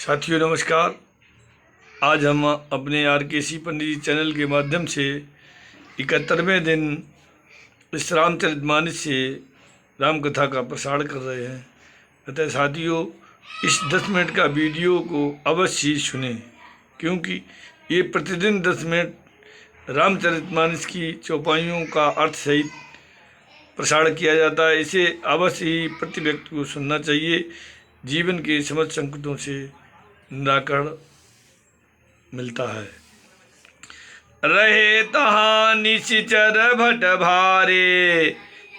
साथियों नमस्कार। आज हम अपने RKC पंडित जी चैनल के माध्यम से 71वें दिन इस रामचरितमानस से राम कथा का प्रसारण कर रहे हैं। अतः साथियों, इस 10 मिनट का वीडियो को अवश्य ही सुनें, क्योंकि ये प्रतिदिन 10 मिनट रामचरितमानस की चौपाइयों का अर्थ सहित प्रसारण किया जाता है। इसे अवश्य ही प्रति व्यक्ति को सुनना चाहिए। जीवन के समस्त संकटों से निराकरण मिलता है। रहे तहाँ निशिचर भट भारे,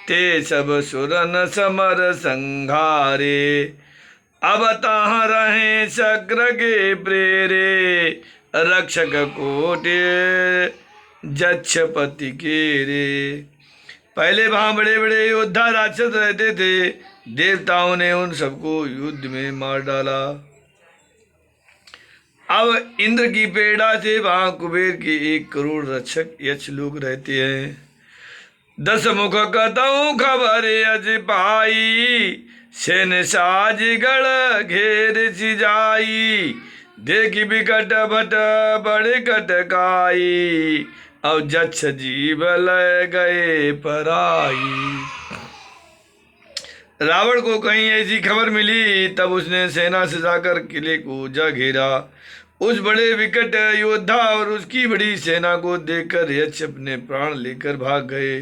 ते सब सुरन समर संघारे। अब तहाँ रहे शक्र के प्रेरे, रक्षक कोटे जक्षपति के रे। पहले वहाँ बड़े बड़े योद्धा राक्षस रहते थे। देवताओं ने उन सबको युद्ध में मार डाला। अब इंद्र की प्रेरणा से वहाँ कुबेर के 1 करोड़ रक्षक यक्ष लोग रहते हैं। 10 मुख कतऊ खबर अज पाई, सेन साज गढ़ घेर सिजाई। देखी विकट भट बड़े कटकाई, अब जक्ष जीव लय गए पराई। रावण को कहीं ऐसी खबर मिली, तब उसने सेना से जाकर किले को जा घेरा। उस बड़े विकट योद्धा और उसकी बड़ी सेना को देखकर यक्ष अपने प्राण लेकर भाग गए।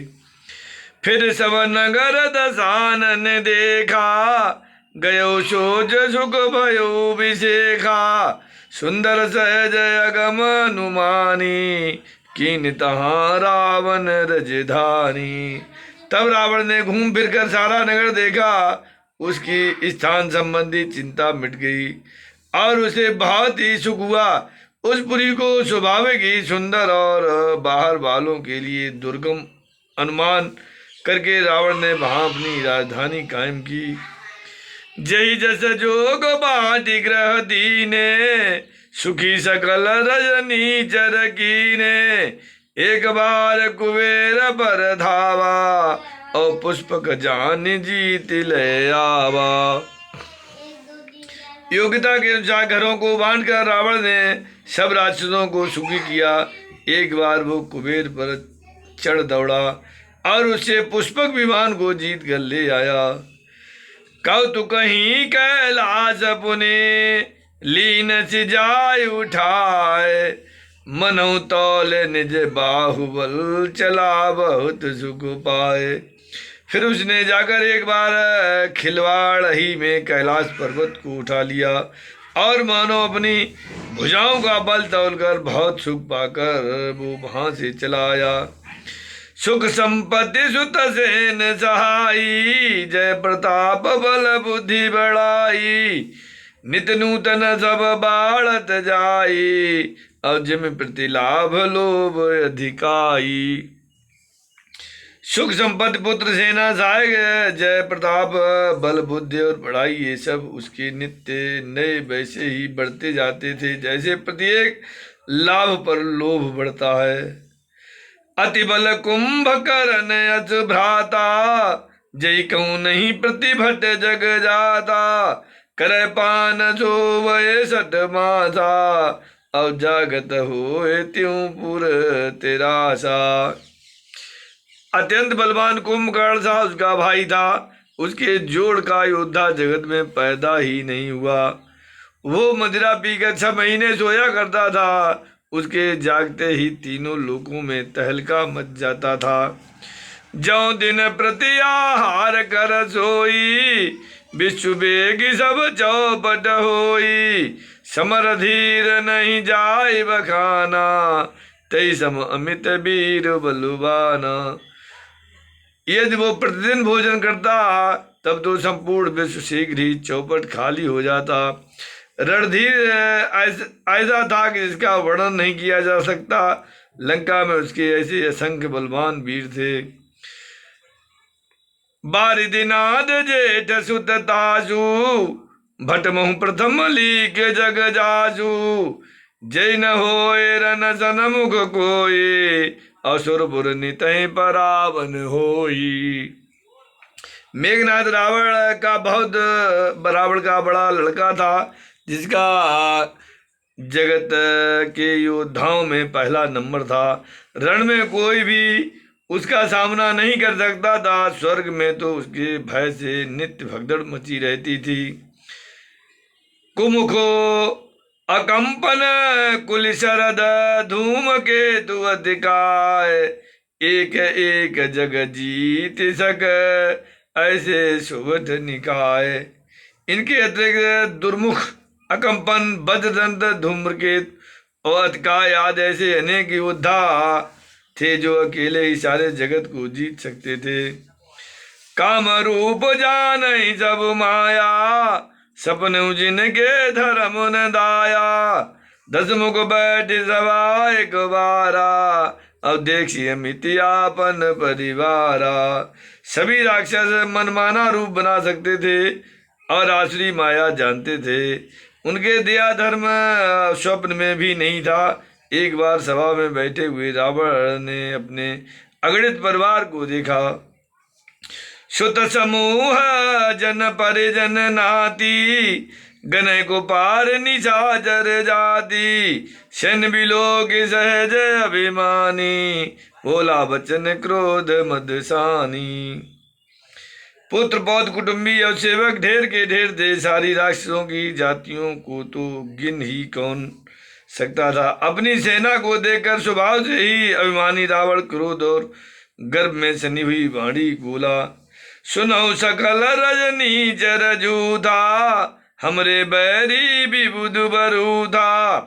फिर सब नगर दशानन देखा, गयो सोज सुख भयो विशेखा। सुंदर सहज अगम अनुमानी, कीन तहाँ रावण रजधानी। तब रावण ने घूम फिर कर सारा नगर देखा। उसकी स्थान संबंधी चिंता मिट गई और उसे बहुत ही सुख हुआ। उस पुरी को स्वाभाविक ही सुंदर और बाहर वालों के लिए दुर्गम अनुमान करके रावण ने वहां अपनी राजधानी कायम की। जय जस जोग बाटी ग्रह दीने, सुखी सकल रजनी चर कीने। एक बार कुबेर पर धावा, और पुष्पक जान जीत ले आवा। योग्यता के अनुसार घरों को बांटकर रावण ने सब राक्षसों को सुखी किया। एक बार वो कुबेर पर चढ़ दौड़ा और उससे पुष्पक विमान को जीत कर ले आया। कौतुक ही कैलाश पुने, लीन सिजाय उठाए। मनहु तौल निज बाहुबल, चला बहुत सुख पाए। फिर उसने जाकर एक बार खिलवाड़ ही में कैलाश पर्वत को उठा लिया और मानो अपनी भुजाओं का बल तौलकर बहुत सुख पाकर वो वहां से चला आया। सुख संपत्ति सुत सेन सहाई, जय प्रताप बल बुद्धि बढ़ाई। नित नूतन सब बाढ़त जाई, और जिम प्रति लाभ लोभ अधिकाई। सुख संपत्ति पुत्र सेना सहाय जय प्रताप बल बुद्धि और पढ़ाई, ये सब उसके नित्य नए वैसे ही बढ़ते जाते थे जैसे प्रत्येक लाभ पर लोभ बढ़ता है। अति बल कुंभ करन अस भ्राता, जय कहूँ नहीं प्रतिभट जग जाता। कर पान सोवय सठ मासा, अब जागत होए त्यों पुर तेरासा। अत्यंत बलवान कुंभकर्ण सा उसका भाई था। उसके जोड़ का योद्धा जगत में पैदा ही नहीं हुआ। वो मदिरा पीकर 6 महीने सोया करता था। उसके जागते ही तीनों लोकों में तहलका मच जाता था। जौ दिन प्रति आहार कर सोई, विश्व बेगी सब चौपट होई। समर धीर नहीं जाय बखाना, तई सम अमित वीर बलवाना। यदि वो प्रतिदिन भोजन करता तब तो संपूर्ण विश्व शीघ्र ही चौपट खाली हो जाता। रणधीर ऐसा था कि जिसका वर्णन नहीं किया जा सकता। लंका में उसके ऐसे असंख्य बलवान वीर थे। बारिदिनाद जेठ सुत तासु, भट महु प्रथम लीक जग जासु। जय न होए रन सनमुख कोई, असुरपुर नितहि परावन होई। मेघनाथ रावण का बड़ा लड़का था। जिसका जगत के योद्धाओं में पहला नंबर था। रण में कोई भी उसका सामना नहीं कर सकता था। स्वर्ग में तो उसके भय से नित्य भगदड़ मची रहती थी। कुमुखो अकंपन कुल शरद धूम के तु अधिकाय, एक एक जग जीत सक ऐसे सुबध निकाय। इनके अतिरिक्त दुर्मुख, अकंपन, वज्रदंत, धूम्रकेत और अतिकाय आदि ऐसे अनेक योद्धा थे जो अकेले ही सारे जगत को जीत सकते थे। काम रूप जान सब माया, सपन जिनके धर्म न दाया। 10 मुख बैठ सभा एक बारा, अब देखिए मितियापन परिवारा। सभी राक्षस मनमाना रूप बना सकते थे और आसुरी माया जानते थे। उनके दया धर्म स्वप्न में भी नहीं था। एक बार सभा में बैठे हुए रावण ने अपने अगणित परिवार को देखा। सुत समूह जन परिजन नाती, गनय को पार निशाचर जाति। शन बिलोक सहज अभिमानी, बोला बचन क्रोध मदसानी। पुत्र पौत्र कुटुंबी और सेवक ढेर के ढेर थे। सारी राक्षसों की जातियों को तो गिन ही कौन सकता था। अपनी सेना को देखकर स्वभाव से ही अभिमानी रावण क्रोध और गर्भ में सनी हुई वाणी बोला, सुनो सकल रजनी चर जूथा, हमरे बैरी विबुध बरूथा।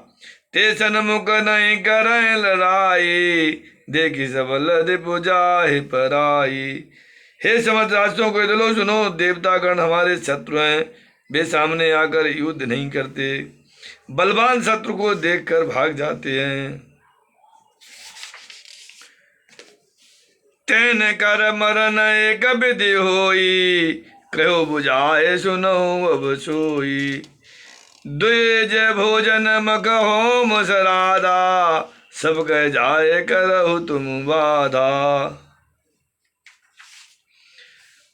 ते सन्मुख नहीं करें लड़ाई, देखी सबल रिपुजाहि पराई। हे समस्त राष्ट्रों को इधर लो, सुनो, देवतागण हमारे शत्रु हैं। वे सामने आकर युद्ध नहीं करते, बलवान शत्रु को देखकर भाग जाते हैं। तेन कर मरन एक विधि होई, कहो बुझाए सुनो अब सोई। द्विज भोजन मख होम सराधा, सब कह जाए करहु तुम बाधा।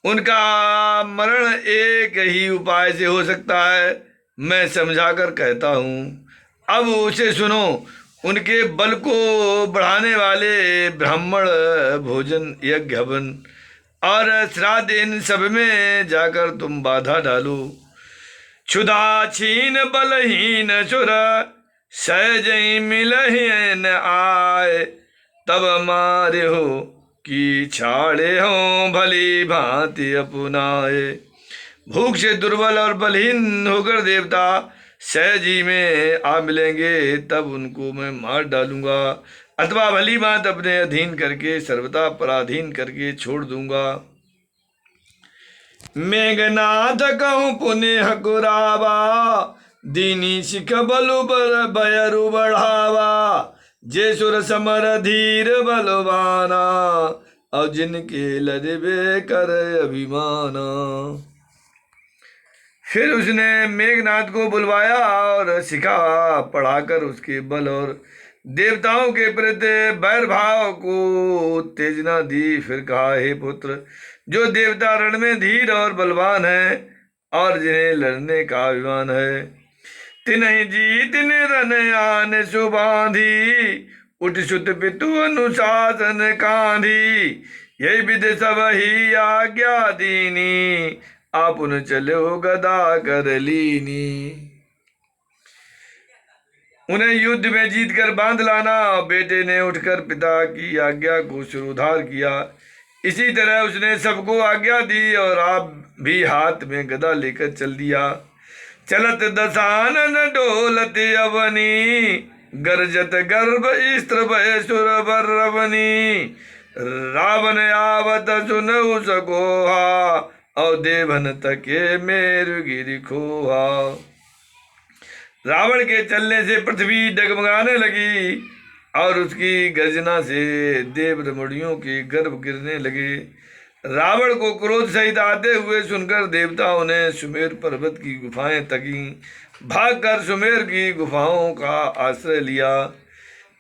उनका मरण एक ही उपाय से हो सकता है, मैं समझाकर कहता हूँ, अब उसे सुनो। उनके बल को बढ़ाने वाले ब्राह्मण, भोजन, यज्ञ, हवन और श्राद्ध, इन सब में जाकर तुम बाधा डालो। क्षुधा छीन बलहीन सुर, सहज मिलहि न आए। तब मारे हो कि छाड़े हो भली भांति अपनाए। भूख से दुर्बल और बलहीन होकर देवता सहज ही में आ मिलेंगे, तब उनको मैं मार डालूंगा, अथवा भली बात अपने अधीन करके सर्वथा पराधीन करके छोड़ दूंगा। मेघनाथ कहूँ पुण्य कुरावा, दीनी सिख बलु बर बयरु बढ़ावा। जे सुर समर धीर बलवाना, और जिनके लड़बे कर अभिमाना। फिर उसने मेघनाथ को बुलवाया और सिखा पढ़ाकर उसके बल और देवताओं के प्रति बैर भाव को उत्तेजना दी। फिर कहा, हे पुत्र, जो देवता रण में धीर और बलवान है और जिन्हें लड़ने का अभिमान है, तिन्हि जीत निरन आन सुबांधी। उठ सुत पितु अनुशासन कांधी, यही विध सब ही आज्ञा दीनी। आपुन चलो गदा कर लीनी। उन्हें युद्ध में जीत कर बांध लाना। बेटे ने उठकर पिता की आज्ञा को सिरोधार किया। इसी तरह उसने सबको आज्ञा दी और आप भी हाथ में गदा लेकर चल दिया। चलत दशानन डोलत अवनी, गरजत गर्भ स्त्र भय सुर बर्रवनी। रावण आवत सुनऊ सकोहा, और देवन तके मेरु गिरि खोहा। रावण के चलने से पृथ्वी डगमगाने लगी और उसकी गर्जना से देव रमणियों के गर्भ गिरने लगे। रावण को क्रोध सहित आते हुए सुनकर देवताओं ने सुमेर पर्वत की गुफाएं तकी। भागकर सुमेर की गुफाओं का आश्रय लिया।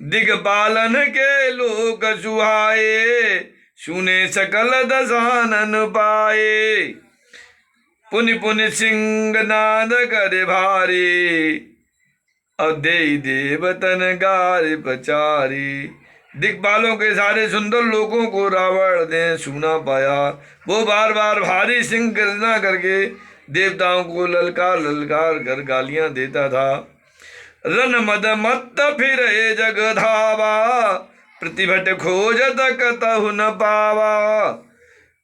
दिग्पालन के लोक सुहाए, सुने सकल दशानन पाए। पुनि पुनि सिंह नाद करे भारी, और देई देवतन गार पचारी। दिक्पालों के सारे सुंदर लोगों को रावण ने सुना पाया। वो बार बार भारी सिंह गर्जना करके देवताओं को ललकार ललकार कर गालियां देता था। रन मद मत्त फिर जग धावा, प्रतिभट खोजत कतहु न पावा।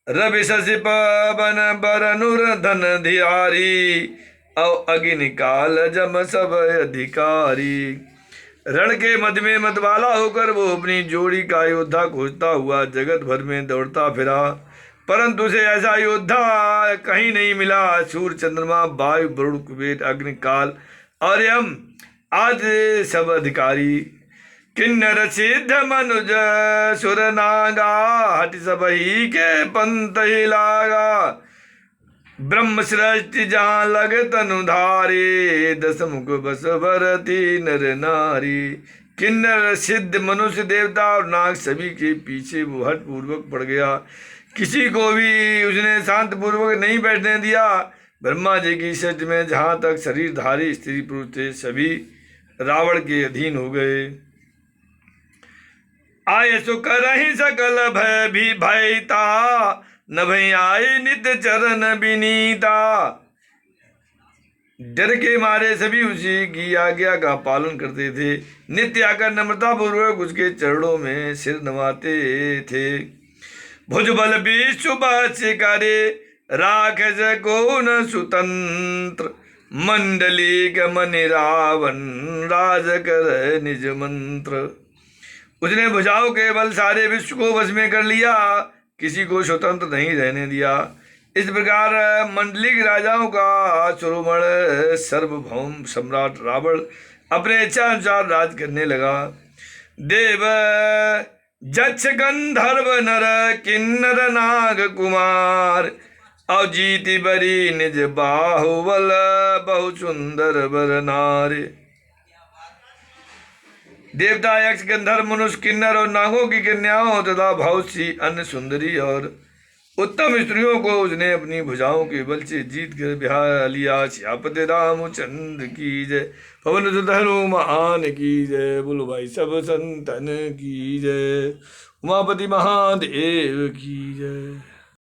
रवि शशि पवन बरनुर धन धियारी, औ अग्नि काल जम सब अधिकारी। रण के मध्य में मतवाला होकर वो अपनी जोड़ी का योद्धा खोजता हुआ जगत भर में दौड़ता फिरा, परंतु उसे ऐसा योद्धा कहीं नहीं मिला। सूर्य चंद्रमा वायु वरुण कुबेर अग्नि काल और यम आज सब अधिकारी। किन्नर सिद्ध मनुज सुर नागा, हट सबही के पंत ही लागा। ब्रह्म सृष्टि जहाँ लग तनुधारी, दस मुख बस भरती नर नारी। किन्नर सिद्ध मनुष्य देवता और नाग सभी के पीछे वो हट पूर्वक पड़ गया। किसी को भी उसने शांत पूर्वक नहीं बैठने दिया। ब्रह्मा जी की सृष्टि में जहाँ तक शरीरधारी स्त्री पुरुष थे सभी रावण के अधीन हो गए। आय सो करहि सकल भय भी भयता, न भय आए नित्य चरण विनीता। डर के मारे सभी उसी की आज्ञा का पालन करते थे। नित्य आकर नम्रता पूर्वक उसके चरणों में सिर नवाते थे। भुजबल विश्व करे, राक्षस को न सुतंत्र। मंडली गमन रावण राज कर निज मंत्र। उसने भुजाओं के बल सारे विश्व को वश में कर लिया, किसी को स्वतंत्र नहीं रहने दिया। इस प्रकार मंडलिक राजाओं का शिरोमण सर्वभौम सम्राट रावण अपने इच्छा अनुसार राज करने लगा। देव जक्ष गंधर्व नर किन्नर नाग कुमार, और जीति बरी निज बाहुबल बहु सुंदर बर नारे। देवता यक्ष गंधर्व मनुष्य किन्नर और नागों की कन्याओं तथा बहुत सी अन्य सुंदरी और उत्तम स्त्रियों को उसने अपनी भुजाओं के बल से जीत कर बिहार लिया। श्यापति रामचंद्र की जय, पवन सुत हनुमान की जय, बोलो भाई सब संतन की जय, उमापति महादेव की जय।